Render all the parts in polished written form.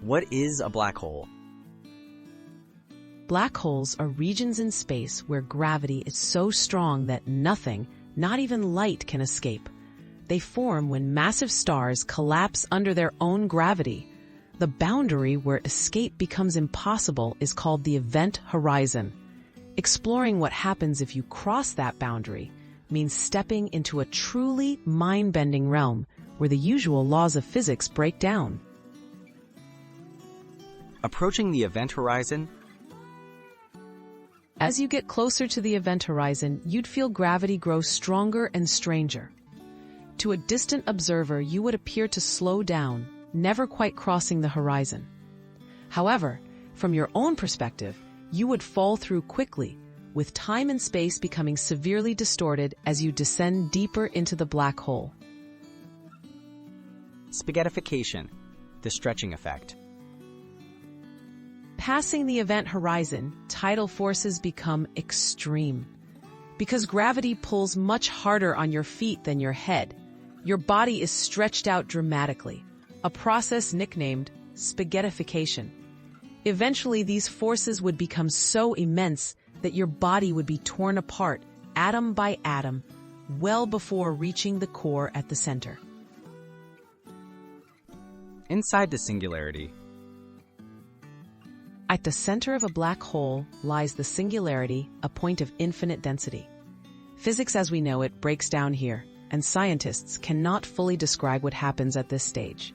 What is a black hole? Black holes are regions in space where gravity is so strong that nothing, not even light, can escape. They form when massive stars collapse under their own gravity. The boundary where escape becomes impossible is called the event horizon. Exploring what happens if you cross that boundary means stepping into a truly mind-bending realm where the usual laws of physics break down. Approaching the event horizon? As you get closer to the event horizon, you'd feel gravity grow stronger and stranger. To a distant observer, you would appear to slow down, never quite crossing the horizon. However, from your own perspective, you would fall through quickly, with time and space becoming severely distorted as you descend deeper into the black hole. Spaghettification, the stretching effect. Passing the event horizon, tidal forces become extreme. Because gravity pulls much harder on your feet than your head, your body is stretched out dramatically, a process nicknamed spaghettification. Eventually, these forces would become so immense that your body would be torn apart, atom by atom, well before reaching the core at the center. Inside the singularity. At the center of a black hole lies the singularity, a point of infinite density. Physics as we know it breaks down here, and scientists cannot fully describe what happens at this stage.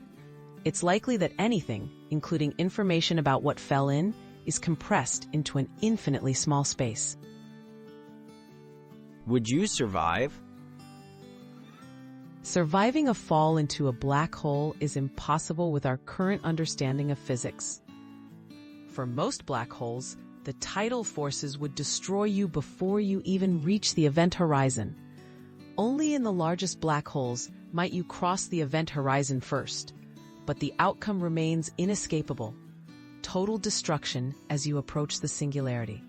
It's likely that anything, including information about what fell in, is compressed into an infinitely small space. Would you survive? Surviving a fall into a black hole is impossible with our current understanding of physics. For most black holes, the tidal forces would destroy you before you even reach the event horizon. Only in the largest black holes might you cross the event horizon first, but the outcome remains inescapable: total destruction as you approach the singularity.